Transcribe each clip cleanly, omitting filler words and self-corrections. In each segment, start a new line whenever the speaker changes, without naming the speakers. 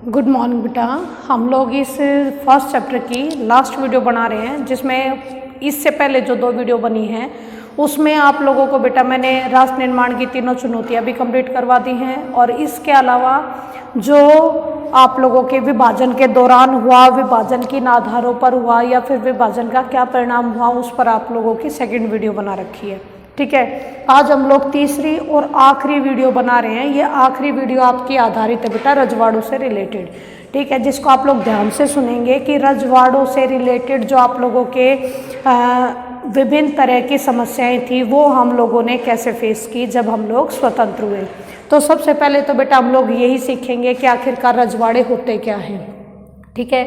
Good morning बेटा। हम लोग इस फर्स्ट चैप्टर की लास्ट वीडियो बना रहे हैं, जिसमें इससे पहले जो 2 वीडियो बनी हैं उसमें आप लोगों को बेटा मैंने राष्ट्र निर्माण की 3 चुनौतियां भी कंप्लीट करवा दी हैं, और इसके अलावा जो आप लोगों के विभाजन के दौरान हुआ, विभाजन किन आधारों पर हुआ या फिर विभाजन का क्या परिणाम हुआ, उस पर आप लोगों की सेकंड वीडियो बना रखी है। ठीक है, आज हम लोग तीसरी और आखिरी वीडियो बना रहे हैं। ये आखिरी वीडियो आपकी आधारित है बेटा रजवाड़ों से रिलेटेड। ठीक है, जिसको आप लोग ध्यान से सुनेंगे कि रजवाड़ों से रिलेटेड जो आप लोगों के विभिन्न तरह की समस्याएं थी वो हम लोगों ने कैसे फेस की जब हम लोग स्वतंत्र हुए। तो सबसे पहले तो बेटा हम लोग यही सीखेंगे कि आखिरकार रजवाड़े होते क्या हैं। ठीक है,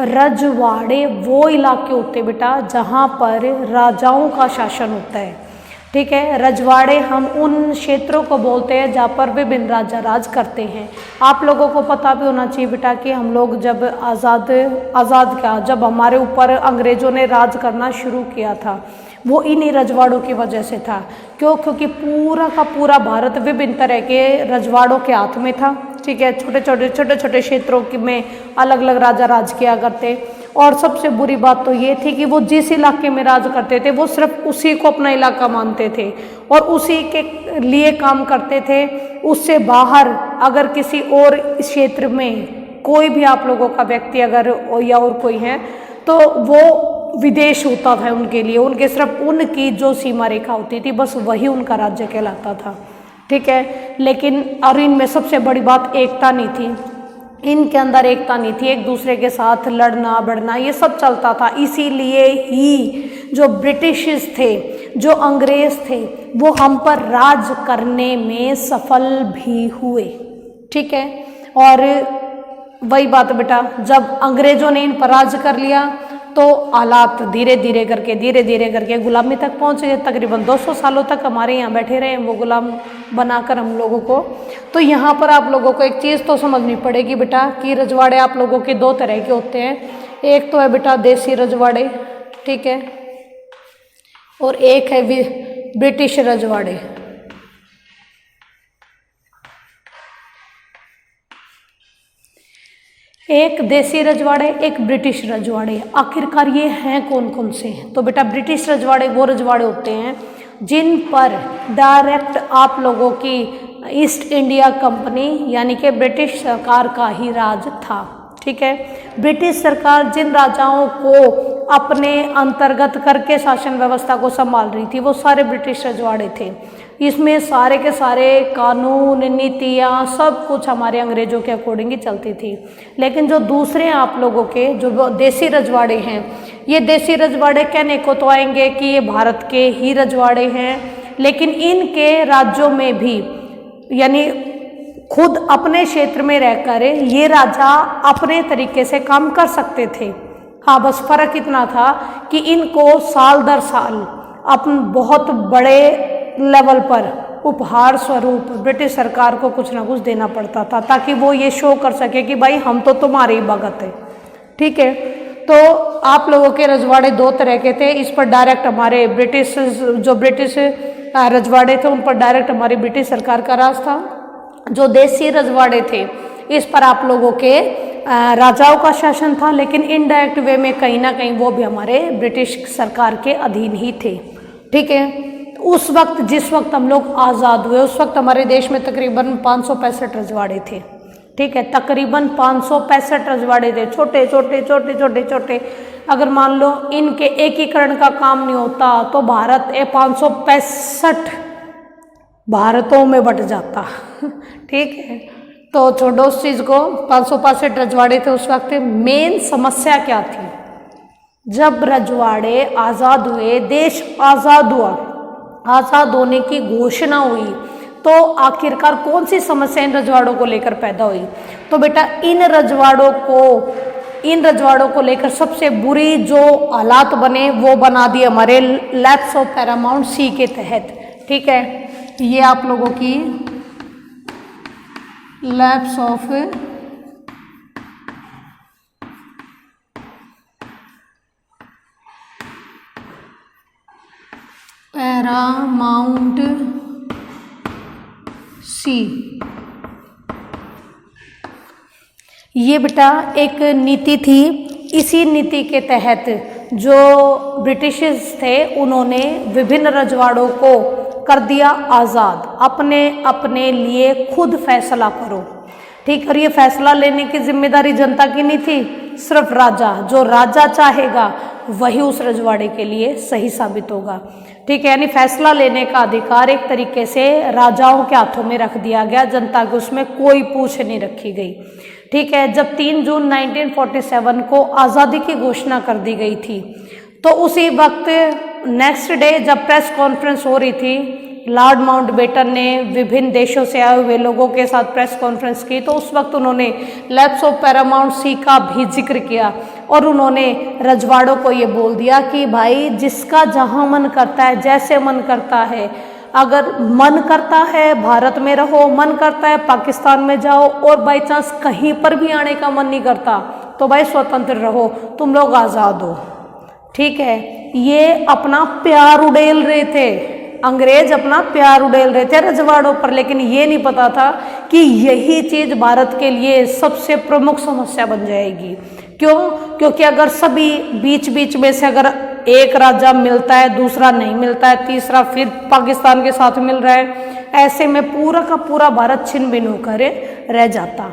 रजवाड़े वो इलाके होते बेटा जहाँ पर राजाओं का शासन होता है। ठीक है, रजवाड़े हम उन क्षेत्रों को बोलते हैं जहाँ पर विभिन्न राजा राज करते हैं। आप लोगों को पता भी होना चाहिए बेटा कि हम लोग जब जब हमारे ऊपर अंग्रेज़ों ने राज करना शुरू किया था वो इन्हीं रजवाड़ों की वजह से था। क्योंकि पूरा का पूरा भारत विभिन्न तरह के रजवाड़ों के हाथ में था। ठीक है, छोटे छोटे क्षेत्रों में अलग अलग राजा राज किया करते, और सबसे बुरी बात तो ये थी कि वो जिस इलाके में राज करते थे वो सिर्फ उसी को अपना इलाका मानते थे और उसी के लिए काम करते थे। उससे बाहर अगर किसी और क्षेत्र में कोई भी आप लोगों का व्यक्ति अगर या और कोई है तो वो विदेश होता था उनके लिए। उनके सिर्फ उनकी जो सीमा रेखा होती थी बस वही उनका राज्य कहलाता था। ठीक है, लेकिन और इनमें सबसे बड़ी बात एकता नहीं थी। इनके अंदर एकता नहीं थी, एक दूसरे के साथ लड़ना बढ़ना ये सब चलता था। इसीलिए ही जो ब्रिटिश थे, जो अंग्रेज थे, वो हम पर राज करने में सफल भी हुए। ठीक है, और वही बात बेटा जब अंग्रेजों ने इन पर राज कर लिया तो हालात धीरे धीरे करके गुलामी तक पहुंच गए। तकरीबन 200 सालों तक हमारे यहाँ बैठे रहे वो गुलाम बनाकर हम लोगों को। तो यहाँ पर आप लोगों को एक चीज़ तो समझनी पड़ेगी बेटा कि रजवाड़े आप लोगों के 2 तरह के होते हैं। एक तो है बेटा देसी रजवाड़े, ठीक है, और एक है ब्रिटिश रजवाड़े। एक देसी रजवाड़े, एक ब्रिटिश रजवाड़े। आखिरकार ये हैं कौन कौन से? तो बेटा ब्रिटिश रजवाड़े वो रजवाड़े होते हैं जिन पर डायरेक्ट आप लोगों की ईस्ट इंडिया कंपनी यानी कि ब्रिटिश सरकार का ही राज था। ठीक है, ब्रिटिश सरकार जिन राजाओं को अपने अंतर्गत करके शासन व्यवस्था को संभाल रही थी वो सारे ब्रिटिश रजवाड़े थे। इसमें सारे के सारे कानून नीतियाँ सब कुछ हमारे अंग्रेज़ों के अकॉर्डिंग ही चलती थी। लेकिन जो दूसरे आप लोगों के जो देसी रजवाड़े हैं, ये देसी रजवाड़े कहने को तो आएंगे कि ये भारत के ही रजवाड़े हैं, लेकिन इनके राज्यों में भी यानी खुद अपने क्षेत्र में रहकर ये राजा अपने तरीके से काम कर सकते थे। हाँ, बस फर्क इतना था कि इनको साल दर साल अपन बहुत बड़े लेवल पर उपहार स्वरूप ब्रिटिश सरकार को कुछ ना कुछ देना पड़ता था ताकि वो ये शो कर सके कि भाई हम तो तुम्हारे ही भगत है। ठीक है, तो आप लोगों के रजवाड़े 2 तरह के थे। इस पर डायरेक्ट हमारे ब्रिटिश रजवाड़े थे उन पर डायरेक्ट हमारी ब्रिटिश सरकार का राज था। जो देसी रजवाड़े थे इस पर आप लोगों के राजाओं का शासन था, लेकिन इनडायरेक्ट वे में कहीं ना कहीं वो भी हमारे ब्रिटिश सरकार के अधीन ही थे। ठीक है, उस वक्त जिस वक्त हम लोग आज़ाद हुए उस वक्त हमारे देश में तकरीबन 565 रजवाड़े थे। ठीक है, तकरीबन 565 रजवाड़े थे, छोटे। अगर मान लो इनके एकीकरण का काम नहीं होता तो भारत 565 भारतों में बट जाता। ठीक है, तो छोड़ो उस चीज़ को। 565 रजवाड़े थे उस वक्त। मेन समस्या क्या थी? जब रजवाड़े आज़ाद हुए, देश आज़ाद हुआ, आज़ाद होने की घोषणा हुई तो आखिरकार कौन सी समस्या इन रजवाड़ों को लेकर पैदा हुई? तो बेटा इन रजवाड़ों को लेकर सबसे बुरी जो हालात बने वो बना दिए हमारे लैप्स ऑफ पैरामाउंट सी के तहत। ठीक है, ये आप लोगों की लैप्स ऑफ पैरामाउंट सी ये बेटा एक नीति थी। इसी नीति के तहत जो ब्रिटिशर्स थे उन्होंने विभिन्न रजवाड़ों को कर दिया आज़ाद, अपने अपने लिए खुद फैसला करो। ठीक, और ये फैसला लेने की जिम्मेदारी जनता की नहीं थी, सिर्फ राजा, जो राजा चाहेगा वही उस रजवाड़े के लिए सही साबित होगा। ठीक है, यानी फैसला लेने का अधिकार एक तरीके से राजाओं के हाथों में रख दिया गया, जनता के उसमें कोई पूछ नहीं रखी गई। ठीक है, जब 3 जून 1947 को आज़ादी की घोषणा कर दी गई थी तो उसी वक्त नेक्स्ट डे जब प्रेस कॉन्फ्रेंस हो रही थी, लॉर्ड माउंटबेटन ने विभिन्न देशों से आए हुए लोगों के साथ प्रेस कॉन्फ्रेंस की, तो उस वक्त उन्होंने लैप्स ऑफ पैरामाउंट सी का भी जिक्र किया और उन्होंने रजवाड़ों को ये बोल दिया कि भाई जिसका जहाँ मन करता है, जैसे मन करता है, अगर मन करता है भारत में रहो, मन करता है पाकिस्तान में जाओ, और बाई चांस कहीं पर भी आने का मन नहीं करता तो भाई स्वतंत्र रहो, तुम लोग आज़ाद हो। ठीक है, ये अपना प्यार उड़ेल रहे थे, अंग्रेज अपना प्यार उड़ेल रहे थे रजवाड़ों पर, लेकिन ये नहीं पता था कि यही चीज़ भारत के लिए सबसे प्रमुख समस्या बन जाएगी। क्यों? क्योंकि अगर सभी बीच बीच में से अगर एक राजा मिलता है, दूसरा नहीं मिलता है, तीसरा फिर पाकिस्तान के साथ मिल रहा है, ऐसे में पूरा का पूरा भारत छिन्न भिन्न होकर रह जाता।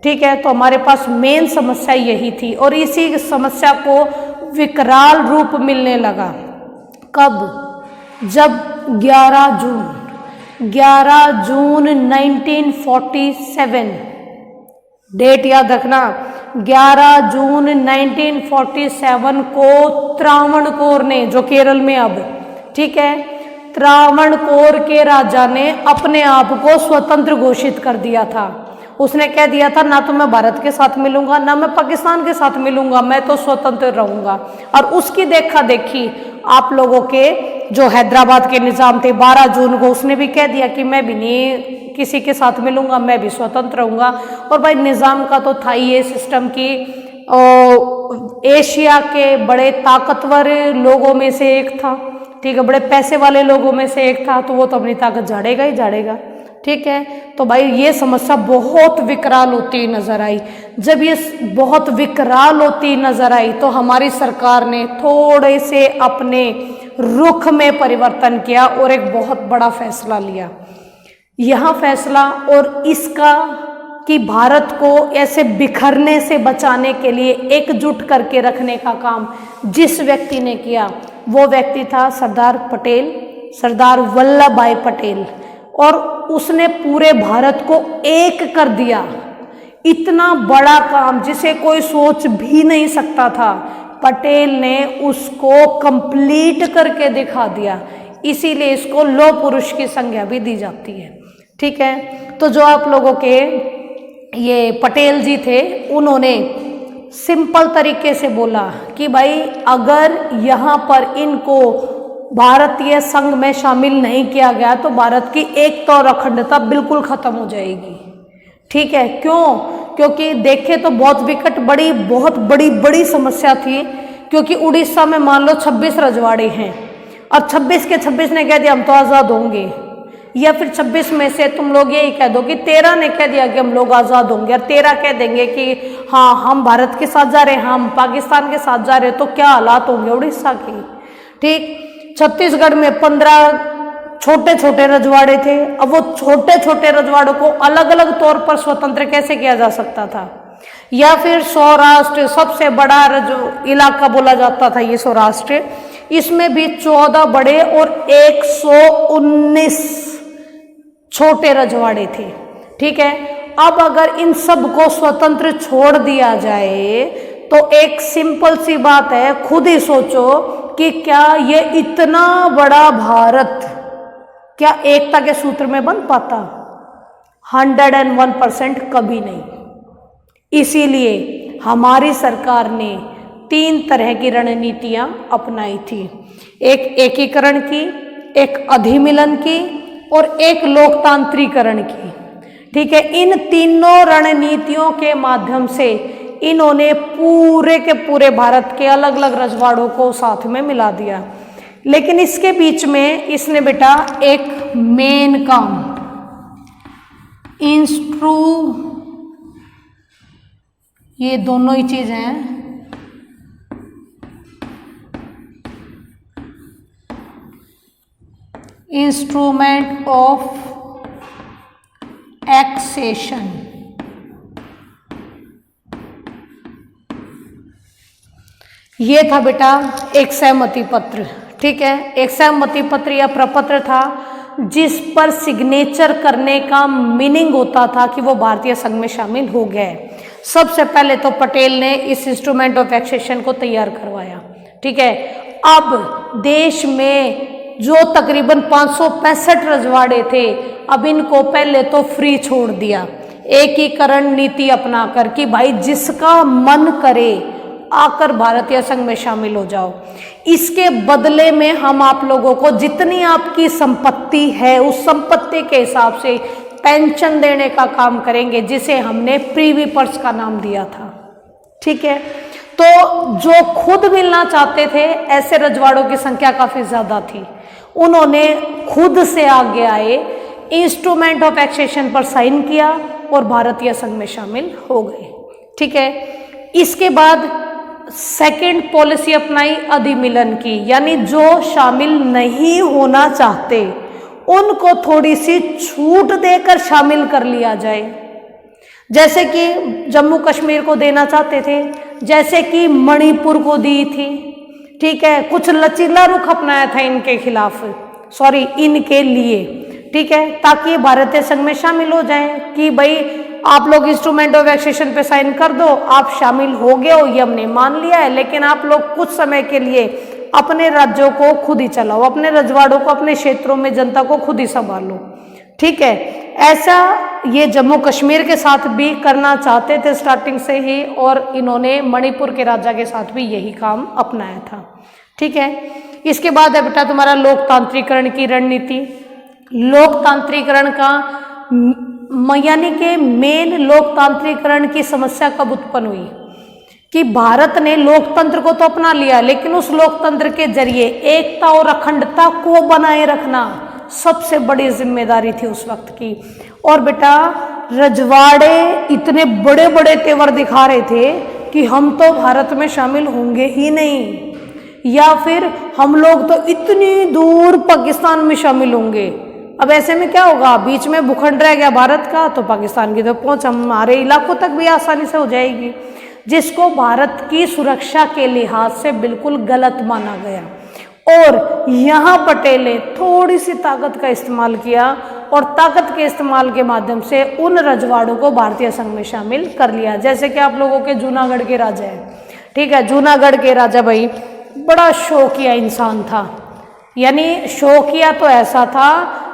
ठीक है, तो हमारे पास मेन समस्या यही थी और इसी समस्या को विकराल रूप मिलने लगा। कब? जब 11 जून 1947, डेट याद रखना, 11 जून 1947 को त्रावणकोर ने, जो केरल में अब, ठीक है, त्रावणकोर के राजा ने अपने आप को स्वतंत्र घोषित कर दिया था। उसने कह दिया था ना तो मैं भारत के साथ मिलूंगा ना मैं पाकिस्तान के साथ मिलूंगा, मैं तो स्वतंत्र रहूंगा। और उसकी देखा देखी आप लोगों के जो हैदराबाद के निज़ाम थे 12 जून को उसने भी कह दिया कि मैं भी नहीं किसी के साथ मिलूंगा, मैं भी स्वतंत्र रहूंगा। और भाई निज़ाम का तो था ही ये सिस्टम की एशिया के बड़े ताकतवर लोगों में से एक था, ठीक है, बड़े पैसे वाले लोगों में से एक था, तो वो तो अपनी ताकत झाड़ेगा ही झाड़ेगा। ठीक है, तो भाई ये समस्या बहुत विकराल होती नजर आई। जब ये बहुत विकराल होती नजर आई तो हमारी सरकार ने थोड़े से अपने रुख में परिवर्तन किया और एक बहुत बड़ा फैसला लिया। यह फैसला और इसका कि भारत को ऐसे बिखरने से बचाने के लिए एकजुट करके रखने का काम जिस व्यक्ति ने किया वो व्यक्ति था सरदार पटेल, सरदार वल्लभ भाई पटेल। और उसने पूरे भारत को एक कर दिया। इतना बड़ा काम जिसे कोई सोच भी नहीं सकता था, पटेल ने उसको कंप्लीट करके दिखा दिया। इसीलिए इसको लौह पुरुष की संज्ञा भी दी जाती है। ठीक है, तो जो आप लोगों के ये पटेल जी थे उन्होंने सिंपल तरीके से बोला कि भाई अगर यहाँ पर इनको भारतीय संघ में शामिल नहीं किया गया तो भारत की एकता और अखंडता बिल्कुल खत्म हो जाएगी। ठीक है, क्यों? क्योंकि देखे तो बहुत विकट बहुत बड़ी समस्या थी। क्योंकि उड़ीसा में मान लो 26 रजवाड़े हैं और 26 के 26 ने कह दिया हम तो आज़ाद होंगे, या फिर 26 में से तुम लोग यही कह दो कि 13 ने कह दिया कि हम लोग आज़ाद होंगे और 13 कह देंगे कि हाँ हम भारत के साथ जा रहे हैं, हम पाकिस्तान के साथ जा रहे हैं, तो क्या हालात होंगे उड़ीसा की। ठीक, छत्तीसगढ़ में 15 छोटे छोटे रजवाड़े थे। अब वो छोटे छोटे रजवाड़ों को अलग अलग तौर पर स्वतंत्र कैसे किया जा सकता था? या फिर सौराष्ट्र सबसे बड़ा इलाका बोला जाता था ये सौराष्ट्र, इसमें भी 14 बड़े और 119 छोटे रजवाड़े थे। ठीक है, अब अगर इन सब को स्वतंत्र छोड़ दिया जाए तो एक सिंपल सी बात है, खुद ही सोचो कि क्या ये इतना बड़ा भारत क्या एकता के सूत्र में बन पाता? 101% कभी नहीं। इसीलिए हमारी सरकार ने 3 तरह की रणनीतियां अपनाई थी, एक एकीकरण की, एक अधिमिलन की और एक लोकतांत्रिकरण की। ठीक है, इन तीनों रणनीतियों के माध्यम से इन्होंने पूरे के पूरे भारत के अलग अलग रजवाड़ों को साथ में मिला दिया। लेकिन इसके बीच में इसने बेटा एक मेन काम ये दोनों ही चीज हैं। इंस्ट्रूमेंट ऑफ एक्सेशन, ये था बेटा एक सहमति पत्र। ठीक है, एक सहमति पत्र या प्रपत्र था जिस पर सिग्नेचर करने का मीनिंग होता था कि वो भारतीय संघ में शामिल हो गए। सबसे पहले तो पटेल ने इस इंस्ट्रूमेंट ऑफ एक्सेशन को तैयार करवाया। ठीक है, अब देश में जो तकरीबन 565 रजवाड़े थे, अब इनको पहले तो फ्री छोड़ दिया, एकीकरण नीति अपनाकर कि भाई जिसका मन करे आकर भारतीय संघ में शामिल हो जाओ। इसके बदले में हम आप लोगों को जितनी आपकी संपत्ति है उस संपत्ति के हिसाब से पेंशन देने का काम करेंगे, जिसे हमने प्रीवी पर्स का नाम दिया था। ठीक है, तो जो खुद मिलना चाहते थे ऐसे रजवाड़ों की संख्या काफी ज्यादा थी, उन्होंने खुद से आगे आए, इंस्ट्रूमेंट ऑफ एक्सेशन पर साइन किया और भारतीय संघ में शामिल हो गए। ठीक है, इसके बाद सेकंड पॉलिसी अपनाई अधिमिलन की, यानी जो शामिल नहीं होना चाहते उनको थोड़ी सी छूट देकर शामिल कर लिया जाए, जैसे कि जम्मू कश्मीर को देना चाहते थे, जैसे कि मणिपुर को दी थी। ठीक है, कुछ लचीला रुख अपनाया था इनके खिलाफ, इनके लिए। ठीक है, ताकि भारतीय संघ में शामिल हो जाएं कि भाई आप लोग इंस्ट्रूमेंट ऑफ एक्सेशन पे साइन कर दो, आप शामिल हो गए हो, ये हमने मान लिया है, लेकिन आप लोग कुछ समय के लिए अपने राज्यों को खुद ही चलाओ, अपने रजवाड़ों को, अपने क्षेत्रों में जनता को खुद ही संभालो। ठीक है, ऐसा ये जम्मू कश्मीर के साथ भी करना चाहते थे स्टार्टिंग से ही, और इन्होंने मणिपुर के राजा के साथ भी यही काम अपनाया था। ठीक है, इसके बाद है बेटा तुम्हारा लोकतांत्रिकरण की रणनीति। लोकतांत्रिकरण का यानी कि मेन लोकतांत्रिकरण की समस्या कब उत्पन्न हुई कि भारत ने लोकतंत्र को तो अपना लिया, लेकिन उस लोकतंत्र के जरिए एकता और अखंडता को बनाए रखना सबसे बड़ी जिम्मेदारी थी उस वक्त की। और बेटा रजवाड़े इतने बड़े बड़े तेवर दिखा रहे थे कि हम तो भारत में शामिल होंगे ही नहीं, या फिर हम लोग तो इतनी दूर पाकिस्तान में शामिल होंगे। अब ऐसे में क्या होगा, बीच में भूखंड रह गया भारत का, तो पाकिस्तान की तो पहुंच हमारे इलाकों तक भी आसानी से हो जाएगी, जिसको भारत की सुरक्षा के लिहाज से बिल्कुल गलत माना गया। और यहाँ पटेल ने थोड़ी सी ताकत का इस्तेमाल किया और ताकत के इस्तेमाल के माध्यम से उन रजवाड़ों को भारतीय संघ में शामिल कर लिया। जैसे कि आप लोगों के जूनागढ़ के राजा हैं। ठीक है, जूनागढ़ के राजा भाई बड़ा शौकिया इंसान था, यानी शौकिया तो ऐसा था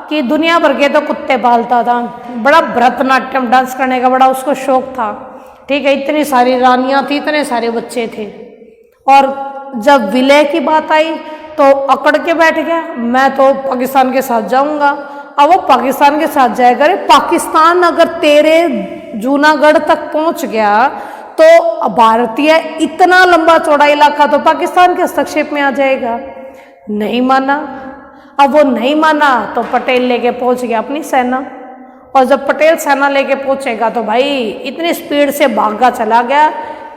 कि दुनिया भर के तो कुत्ते पालता था, बड़ा भरतनाट्यम डांस करने का बड़ा उसको शौक था। ठीक है, इतनी सारी रानियां थी, इतने सारे बच्चे थे, और जब विलय की बात आई तो अकड़ के बैठ गया, मैं तो पाकिस्तान के साथ जाऊंगा। अब वो पाकिस्तान के साथ जाएगा, अरे पाकिस्तान अगर तेरे जूनागढ़ तक पहुंच गया तो भारतीय इतना लंबा चौड़ा इलाका तो पाकिस्तान के हस्तक्षेप में आ जाएगा। नहीं माना। अब वो नहीं माना तो पटेल लेके पहुंच गया अपनी सेना, और जब पटेल सेना लेके पहुंचेगा तो भाई इतनी स्पीड से भागा चला गया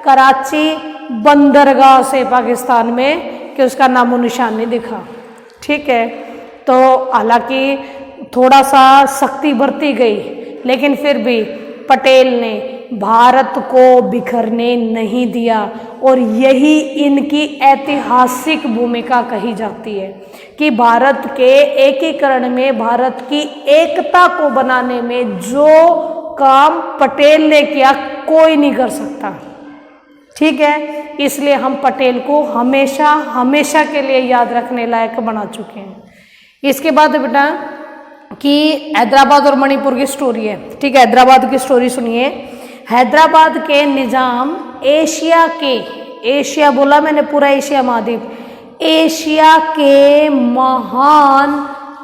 कराची बंदरगाह से पाकिस्तान में कि उसका नामो निशान नहीं दिखा। ठीक है, तो हालांकि थोड़ा सा सख्ती बरती गई, लेकिन फिर भी पटेल ने भारत को बिखरने नहीं दिया, और यही इनकी ऐतिहासिक भूमिका कही जाती है कि भारत के एकीकरण में, भारत की एकता को बनाने में जो काम पटेल ने किया कोई नहीं कर सकता। ठीक है, इसलिए हम पटेल को हमेशा हमेशा के लिए याद रखने लायक बना चुके हैं। इसके बाद बेटा कि हैदराबाद और मणिपुर की स्टोरी है। ठीक है, हैदराबाद की स्टोरी सुनिए। हैदराबाद के निजाम एशिया के, एशिया बोला मैंने, पूरा एशिया महाद्वीप, एशिया के महान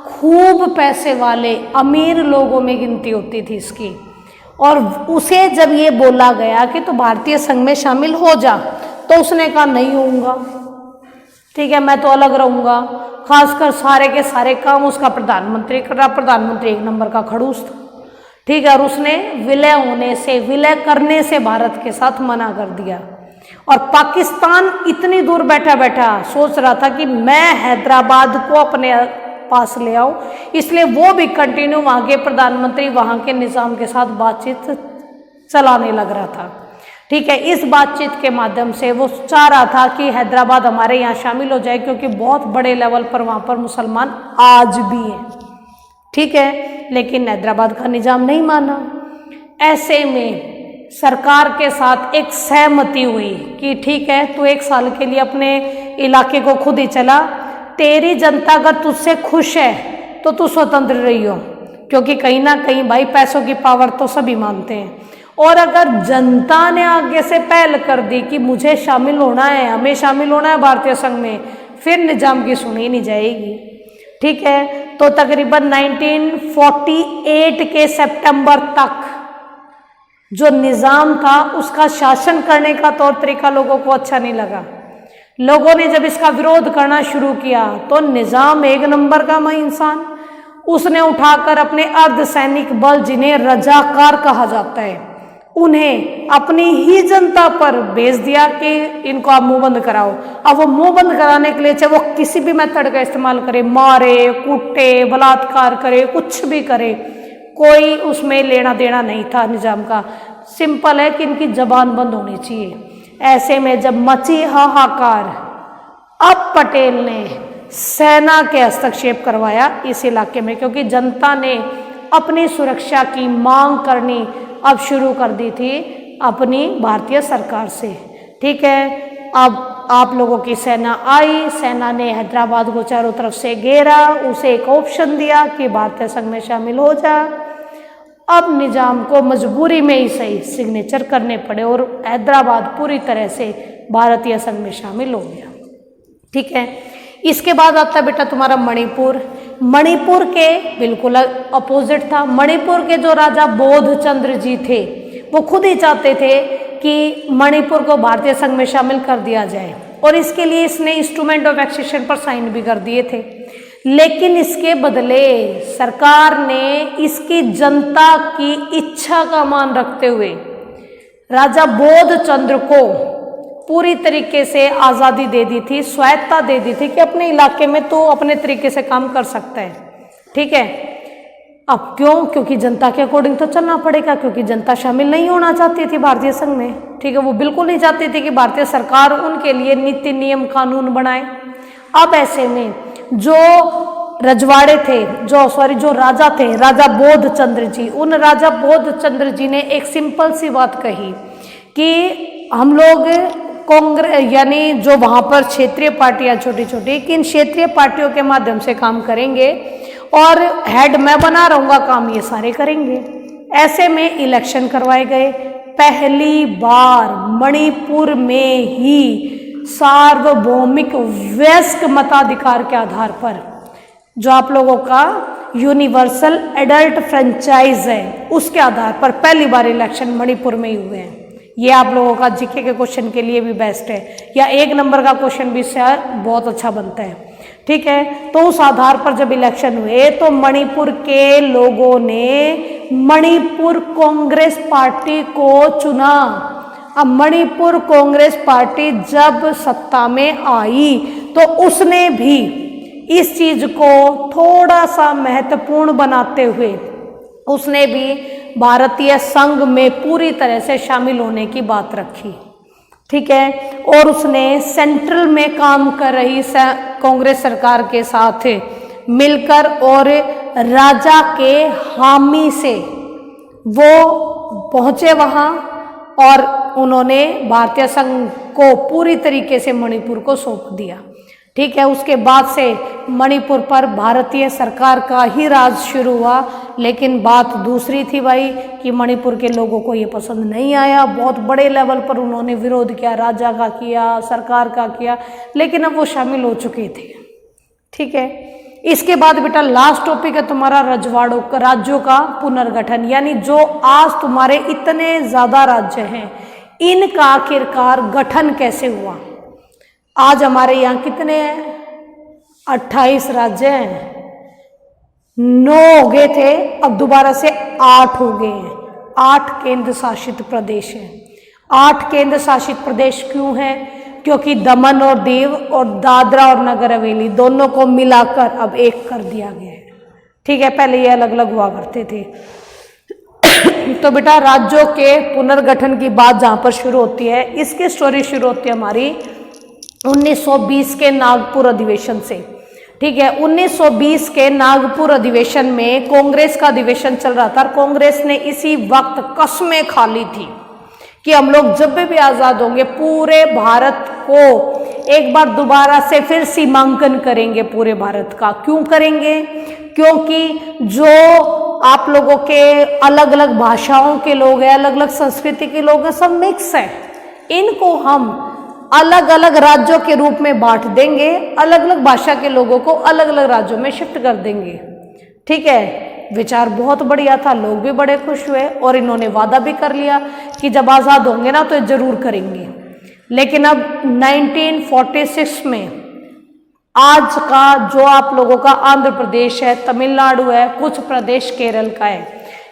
खूब पैसे वाले अमीर लोगों में गिनती होती थी इसकी। और उसे जब ये बोला गया कि तो भारतीय संघ में शामिल हो जा, तो उसने कहा नहीं होऊंगा। ठीक है, मैं तो अलग रहूंगा। खासकर सारे के सारे काम उसका प्रधानमंत्री कर रहा, प्रधानमंत्री एक नंबर का खड़ूस था। ठीक है, और उसने विलय करने से भारत के साथ मना कर दिया। और पाकिस्तान इतनी दूर बैठा बैठा सोच रहा था कि मैं हैदराबाद को अपने पास ले आऊं, इसलिए वो भी कंटिन्यू वहाँ के प्रधानमंत्री वहाँ के निज़ाम के साथ बातचीत चलाने लग रहा था। ठीक है, इस बातचीत के माध्यम से वो चाह रहा था कि हैदराबाद हमारे यहाँ शामिल हो जाए, क्योंकि बहुत बड़े लेवल पर वहाँ पर मुसलमान आज भी हैं। ठीक है, लेकिन हैदराबाद का निज़ाम नहीं माना। ऐसे में सरकार के साथ एक सहमति हुई कि ठीक है, तू 1 साल के लिए अपने इलाके को खुद ही चला, तेरी जनता अगर तुझसे खुश है तो तू स्वतंत्र रही हो, क्योंकि कहीं ना कहीं भाई पैसों की पावर तो सभी मानते हैं। और अगर जनता ने आगे से पहल कर दी कि मुझे शामिल होना है, हमें शामिल होना है भारतीय संघ में, फिर निजाम की सुनी नहीं जाएगी। ठीक है, तो तकरीबन 1948 के सितंबर तक जो निज़ाम था उसका शासन करने का तौर तरीका लोगों को अच्छा नहीं लगा। लोगों ने जब इसका विरोध करना शुरू किया तो निज़ाम 1 नंबर का इंसान, उसने उठाकर अपने अर्धसैनिक बल, जिन्हें रजाकार कहा जाता है, उन्हें अपनी ही जनता पर भेज दिया कि इनको आप मुंह बंद कराओ। अब वो मुंह बंद कराने के लिए चाहे वो किसी भी मेथड का इस्तेमाल करे, मारे, कूटे, बलात्कार करे, कुछ भी करे, कोई उसमें लेना देना नहीं था निजाम का। सिंपल है कि इनकी जबान बंद होनी चाहिए। ऐसे में जब मची हाहाकार, अब पटेल ने सेना के हस्तक्षेप करवाया इस इलाके में, क्योंकि जनता ने अपनी सुरक्षा की मांग करनी अब शुरू कर दी थी अपनी भारतीय सरकार से। ठीक है, अब आप लोगों की सेना आई, सेना ने हैदराबाद को चारों तरफ से घेरा, उसे एक ऑप्शन दिया कि भारतीय संघ में शामिल हो जा। अब निजाम को मजबूरी में ही सही सिग्नेचर करने पड़े और हैदराबाद पूरी तरह से भारतीय संघ में शामिल हो गया। ठीक है, इसके बाद आता बेटा तुम्हारा मणिपुर। मणिपुर के बिल्कुल अपोजिट था। मणिपुर के जो राजा बोधचंद्र जी थे वो खुद ही चाहते थे कि मणिपुर को भारतीय संघ में शामिल कर दिया जाए, और इसके लिए इसने इंस्ट्रूमेंट ऑफ एक्सेशन पर साइन भी कर दिए थे। लेकिन इसके बदले सरकार ने इसकी जनता की इच्छा का मान रखते हुए राजा बोधचंद्र को पूरी तरीके से आज़ादी दे दी थी, स्वायत्ता दे दी थी कि अपने इलाके में तो अपने तरीके से काम कर सकता है। ठीक है, अब क्यों? क्योंकि जनता के अकॉर्डिंग तो चलना पड़ेगा, क्योंकि जनता शामिल नहीं होना चाहती थी भारतीय संघ में। ठीक है, वो बिल्कुल नहीं चाहती थी कि भारतीय सरकार उनके लिए नीति नियम कानून बनाए। अब ऐसे में जो रजवाड़े थे, जो राजा थे, राजा बोधचंद्र जी, उन राजा बोधचंद्र जी ने एक सिंपल सी बात कही कि हम लोग कांग्रेस यानी जो वहाँ पर क्षेत्रीय पार्टियाँ छोटी छोटी, कि इन क्षेत्रीय पार्टियों के माध्यम से काम करेंगे और हेड मैं बना रहूँगा, काम ये सारे करेंगे। ऐसे में इलेक्शन करवाए गए। पहली बार मणिपुर में ही सार्वभौमिक वयस्क मताधिकार के आधार पर, जो आप लोगों का यूनिवर्सल एडल्ट फ्रेंचाइज है, उसके आधार पर पहली बार इलेक्शन मणिपुर में ही हुए हैं। ये आप लोगों का जीके के क्वेश्चन के लिए भी बेस्ट है, या 1 नंबर का क्वेश्चन भी इससे बहुत अच्छा बनता है। ठीक है, तो उस आधार पर जब इलेक्शन हुए तो मणिपुर के लोगों ने मणिपुर कांग्रेस पार्टी को चुना। अब मणिपुर कांग्रेस पार्टी जब सत्ता में आई तो उसने भी इस चीज को थोड़ा सा महत्वपूर्ण बनाते हुए उसने भी भारतीय संघ में पूरी तरह से शामिल होने की बात रखी। ठीक है, और उसने सेंट्रल में काम कर रही कांग्रेस सरकार के साथ मिलकर और राजा के हामी से वो पहुंचे वहां, और उन्होंने भारतीय संघ को पूरी तरीके से मणिपुर को सौंप दिया। ठीक है, उसके बाद से मणिपुर पर भारतीय सरकार का ही राज शुरू हुआ। लेकिन बात दूसरी थी भाई कि मणिपुर के लोगों को ये पसंद नहीं आया। बहुत बड़े लेवल पर उन्होंने विरोध किया, राजा का किया, सरकार का किया, लेकिन अब वो शामिल हो चुके थे। ठीक है, इसके बाद बेटा लास्ट टॉपिक है तुम्हारा राज्यों का पुनर्गठन, यानी जो आज तुम्हारे इतने ज़्यादा राज्य हैं इनका आखिरकार गठन कैसे हुआ। आज हमारे यहाँ कितने हैं? 28 राज्य हैं। 9 हो गए थे, अब दोबारा से 8 हो गए हैं। 8 केंद्र शासित प्रदेश हैं। 8 केंद्र शासित प्रदेश क्यों हैं? क्योंकि दमन और दीव और दादरा और नगर हवेली दोनों को मिलाकर अब एक कर दिया गया है। ठीक है, पहले ये अलग अलग हुआ करते थे। तो बेटा राज्यों के पुनर्गठन की बात जहाँ पर शुरू होती है, इसकी स्टोरी शुरू होती है हमारी 1920 के नागपुर अधिवेशन से। ठीक है, 1920 के नागपुर अधिवेशन में कांग्रेस का अधिवेशन चल रहा था और कांग्रेस ने इसी वक्त कस्में खा ली थी कि हम लोग जब भी आज़ाद होंगे पूरे भारत को एक बार दोबारा से फिर सीमांकन करेंगे पूरे भारत का। क्यों करेंगे? क्योंकि जो आप लोगों के अलग अलग भाषाओं के लोग हैं, अलग अलग संस्कृति के लोग हैं, सब मिक्स है। इनको हम अलग अलग राज्यों के रूप में बांट देंगे, अलग अलग भाषा के लोगों को अलग अलग राज्यों में शिफ्ट कर देंगे। ठीक है, विचार बहुत बढ़िया था, लोग भी बड़े खुश हुए और इन्होंने वादा भी कर लिया कि जब आज़ाद होंगे ना तो ये जरूर करेंगे। लेकिन अब 1946 में आज का जो आप लोगों का आंध्र प्रदेश है, तमिलनाडु है, कुछ प्रदेश केरल का है,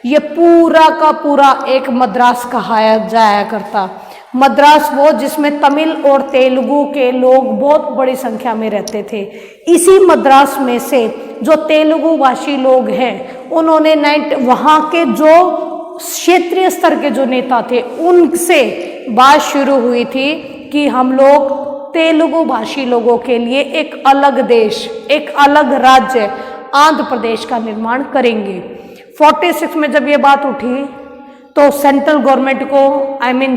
ये पूरा का पूरा एक मद्रास कहाया जाया करता। मद्रास वो जिसमें तमिल और तेलुगु के लोग बहुत बड़ी संख्या में रहते थे। इसी मद्रास में से जो तेलुगु भाषी लोग हैं उन्होंने वहाँ के जो क्षेत्रीय स्तर के जो नेता थे उनसे बात शुरू हुई थी कि हम लोग तेलुगु भाषी लोगों के लिए एक अलग देश, एक अलग राज्य आंध्र प्रदेश का निर्माण करेंगे। 46 में जब ये बात उठी तो सेंट्रल गवर्नमेंट को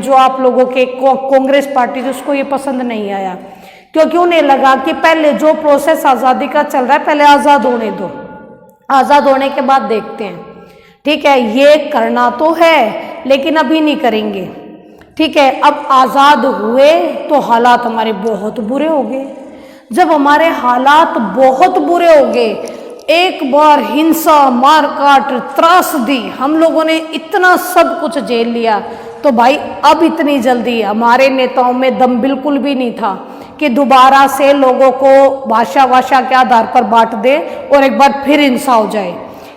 जो आप लोगों के कांग्रेस पार्टी थी उसको ये पसंद नहीं आया, क्योंकि उन्हें लगा कि पहले जो प्रोसेस आज़ादी का चल रहा है पहले आज़ाद होने दो, आज़ाद होने के बाद देखते हैं। ठीक है, ये करना तो है लेकिन अभी नहीं करेंगे। ठीक है, अब आज़ाद हुए तो हालात हमारे बहुत बुरे हो गए। जब हमारे हालात बहुत बुरे हो गए, एक बार हिंसा, मारकाट, त्रासदी, हम लोगों ने इतना सब कुछ झेल लिया, तो भाई अब इतनी जल्दी हमारे नेताओं में दम बिल्कुल भी नहीं था कि दोबारा से लोगों को भाषा के आधार पर बांट दे और एक बार फिर हिंसा हो जाए।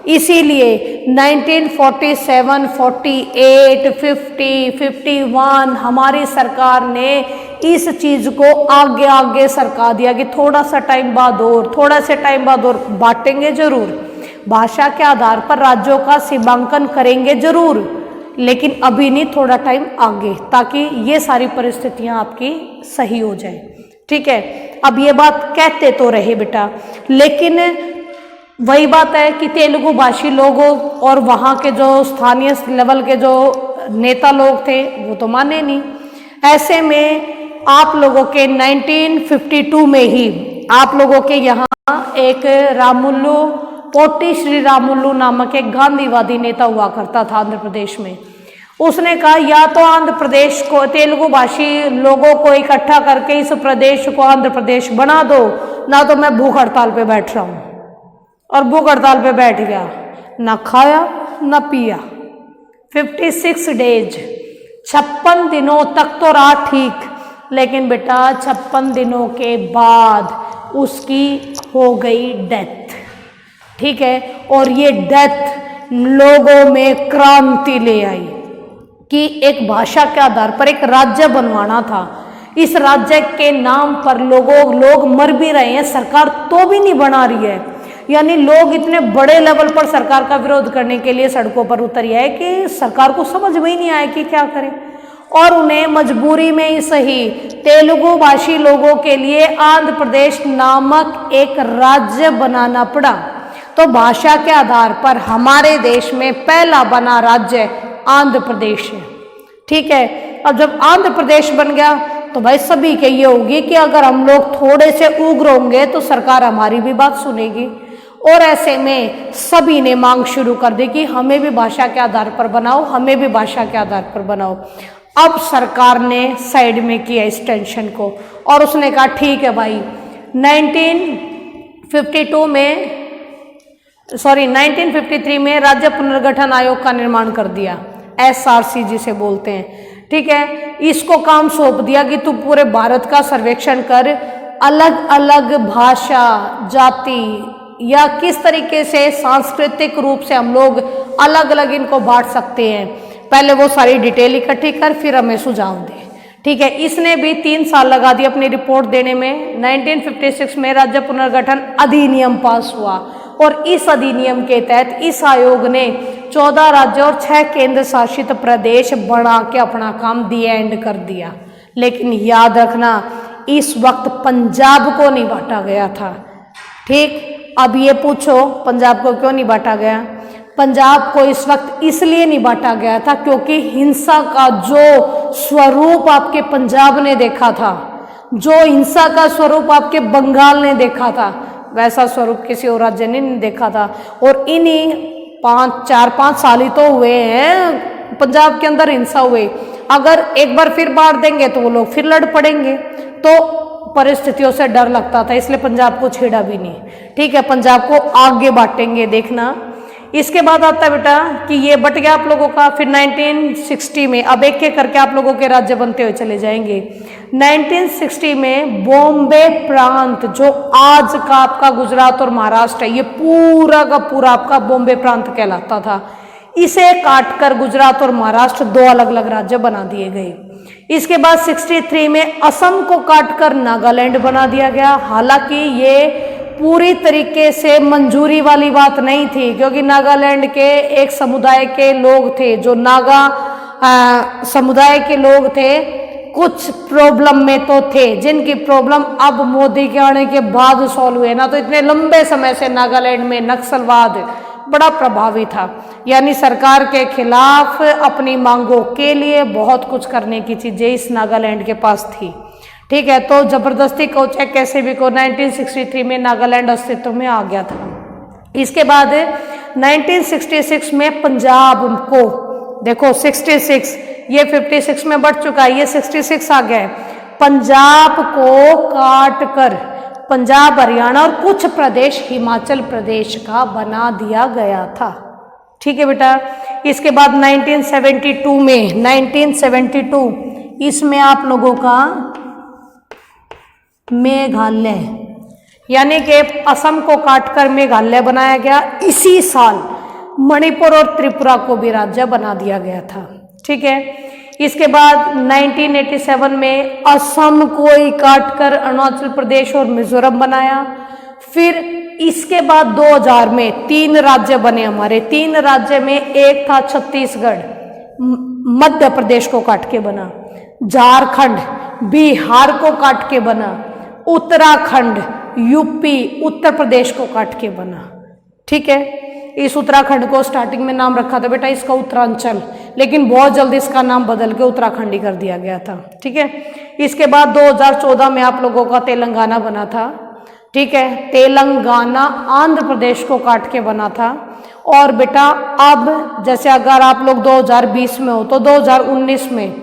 इसीलिए 1947, 48, 50, 51 हमारी सरकार ने इस चीज़ को आगे आगे सरका दिया कि थोड़ा सा टाइम बाद और थोड़ा से टाइम बाद और बांटेंगे जरूर, भाषा के आधार पर राज्यों का सीमांकन करेंगे जरूर, लेकिन अभी नहीं, थोड़ा टाइम आगे, ताकि ये सारी परिस्थितियां आपकी सही हो जाए। ठीक है, अब ये बात कहते तो रहे बेटा, लेकिन वही बात है कि तेलुगु भाषी लोगों और वहाँ के जो स्थानीय लेवल के जो नेता लोग थे वो तो माने नहीं। ऐसे में आप लोगों के 1952 में ही आप लोगों के यहाँ एक रामुल्लू, पोटी श्री रामुल्लू नामक एक गांधीवादी नेता हुआ करता था आंध्र प्रदेश में। उसने कहा या तो आंध्र प्रदेश को तेलुगु भाषी लोगों को इकट्ठा करके इस प्रदेश को आंध्र प्रदेश बना दो, ना तो मैं भूख हड़ताल पे बैठ रहा हूँ। और भूख हड़ताल पे बैठ गया, ना खाया ना पिया। 56 डेज, 56 दिनों तक तो रहा ठीक, लेकिन बेटा 56 दिनों के बाद उसकी हो गई डेथ। ठीक है, और ये डेथ लोगों में क्रांति ले आई कि एक भाषा के आधार पर एक राज्य बनवाना था। इस राज्य के नाम पर लोग मर भी रहे हैं, सरकार तो भी नहीं बना रही है। यानी लोग इतने बड़े लेवल पर सरकार का विरोध करने के लिए सड़कों पर उतर आए कि सरकार को समझ में ही नहीं आया कि क्या करें, और उन्हें मजबूरी में ही सही तेलुगु भाषी लोगों के लिए आंध्र प्रदेश नामक एक राज्य बनाना पड़ा। तो भाषा के आधार पर हमारे देश में पहला बना राज्य आंध्र प्रदेश है। ठीक है, अब जब आंध्र प्रदेश बन गया तो भाई सभी के ये होगी कि अगर हम लोग थोड़े से उग्र होंगे तो सरकार हमारी भी बात सुनेगी, और ऐसे में सभी ने मांग शुरू कर दी कि हमें भी भाषा के आधार पर बनाओ, हमें भी भाषा के आधार पर बनाओ। अब सरकार ने साइड में किया इस टेंशन को और उसने कहा ठीक है भाई, 1953 में राज्य पुनर्गठन आयोग का निर्माण कर दिया, SRC जिसे बोलते हैं। ठीक है, इसको काम सौंप दिया कि तू पूरे भारत का सर्वेक्षण कर, अलग अलग भाषा, जाति या किस तरीके से सांस्कृतिक रूप से हम लोग अलग अलग इनको बांट सकते हैं, पहले वो सारी डिटेल इकट्ठी कर फिर हमें सुझाव दे। ठीक है, इसने भी 3 साल लगा दिए अपनी रिपोर्ट देने में। 1956 में राज्य पुनर्गठन अधिनियम पास हुआ और इस अधिनियम के तहत इस आयोग ने 14 राज्य और 6 केंद्र शासित प्रदेश बना के अपना काम दी एंड कर दिया। लेकिन याद रखना, इस वक्त पंजाब को नहीं बांटा गया था। ठीक, अब ये पूछो पंजाब को क्यों नहीं बांटा गया? पंजाब को इस वक्त इसलिए नहीं बांटा गया था क्योंकि हिंसा का जो स्वरूप आपके पंजाब ने देखा था, जो हिंसा का स्वरूप आपके बंगाल ने देखा था, वैसा स्वरूप किसी और राज्य ने नहीं देखा था। और इन्हीं 4-5 साल ही तो हुए हैं पंजाब के अंदर हिंसा हुए। अगर एक बार फिर बांट देंगे तो वो लोग फिर लड़ पड़ेंगे, तो परिस्थितियों से डर लगता था, इसलिए पंजाब को छेड़ा भी नहीं। ठीक है, पंजाब को आगे बांटेंगे, देखना। इसके बाद आता है बेटा कि ये बट गया आप लोगों का। फिर 1960 में, अब एक एक करके आप लोगों के राज्य बनते हुए चले जाएंगे। 1960 में बॉम्बे प्रांत, जो आज का आपका गुजरात और महाराष्ट्र है, ये पूरा का पूरा आपका बॉम्बे प्रांत कहलाता था। इसे काटकर गुजरात और महाराष्ट्र 2 अलग अलग राज्य बना दिए गए। इसके बाद 63 में असम को काटकर नागालैंड बना दिया गया। हालांकि ये पूरी तरीके से मंजूरी वाली बात नहीं थी, क्योंकि नागालैंड के एक समुदाय के लोग थे, जो नागा समुदाय के लोग थे, कुछ प्रॉब्लम में तो थे, जिनकी प्रॉब्लम अब मोदी के आने के बाद सॉल्व हुए ना। तो इतने लंबे समय से नागालैंड में नक्सलवाद बड़ा प्रभावी था, यानी सरकार के खिलाफ अपनी मांगों के लिए बहुत कुछ करने की चीजें इस नागालैंड के पास थी। ठीक है, तो जबरदस्ती को चाहे कैसे भी को 1963 में नागालैंड अस्तित्व में आ गया था। इसके बाद 1966 में पंजाब को देखो 66, ये 56 में बढ़ चुका है, ये 66 आ गया है। पंजाब को काट कर पंजाब, हरियाणा और कुछ प्रदेश हिमाचल प्रदेश का बना दिया गया था। ठीक है बेटा। इसके बाद 1972 में, 1972 इसमें आप लोगों का मेघालय, यानी कि असम को काटकर मेघालय बनाया गया। इसी साल मणिपुर और त्रिपुरा को भी राज्य बना दिया गया था। ठीक है। इसके बाद 1987 में असम को ही काटकर अरुणाचल प्रदेश और मिजोरम बनाया। फिर इसके बाद 2000 में 3 राज्य बने हमारे। 3 राज्य में एक था छत्तीसगढ़, मध्य प्रदेश को काट के बना, झारखंड बिहार को काट के बना, उत्तराखंड यूपी उत्तर प्रदेश को काट के बना। ठीक है। इस उत्तराखंड को स्टार्टिंग में नाम रखा था बेटा इसका उत्तरांचल, लेकिन बहुत जल्दी इसका नाम बदल के उत्तराखंड ही कर दिया गया था। ठीक है। इसके बाद 2014 में आप लोगों का तेलंगाना बना था। ठीक है। तेलंगाना आंध्र प्रदेश को काट के बना था। और बेटा अब जैसे अगर आप लोग 2020 में हो तो 2019 में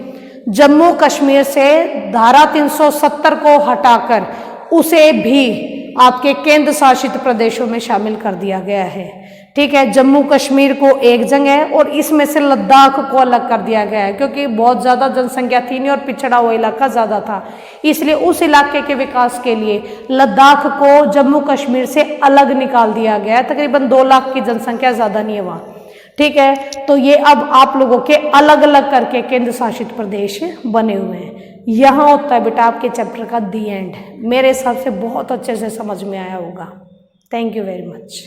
जम्मू कश्मीर से धारा 370 को हटाकर उसे भी आपके केंद्र शासित प्रदेशों में शामिल कर दिया गया है। ठीक है। जम्मू कश्मीर को एक जगह और इसमें से लद्दाख को अलग कर दिया गया है, क्योंकि बहुत ज़्यादा जनसंख्या थी नहीं और पिछड़ा हुआ इलाका ज़्यादा था, इसलिए उस इलाके के विकास के लिए लद्दाख को जम्मू कश्मीर से अलग निकाल दिया गया है। तकरीबन 2 लाख की जनसंख्या, ज़्यादा नहीं है वहाँ। ठीक है। तो ये अब आप लोगों के अलग अलग करके केंद्र शासित प्रदेश बने हुए हैं। यहाँ होता है बेटा आपके चैप्टर का दी एंड। मेरे हिसाब से बहुत अच्छे से समझ में आया होगा। Thank you very much.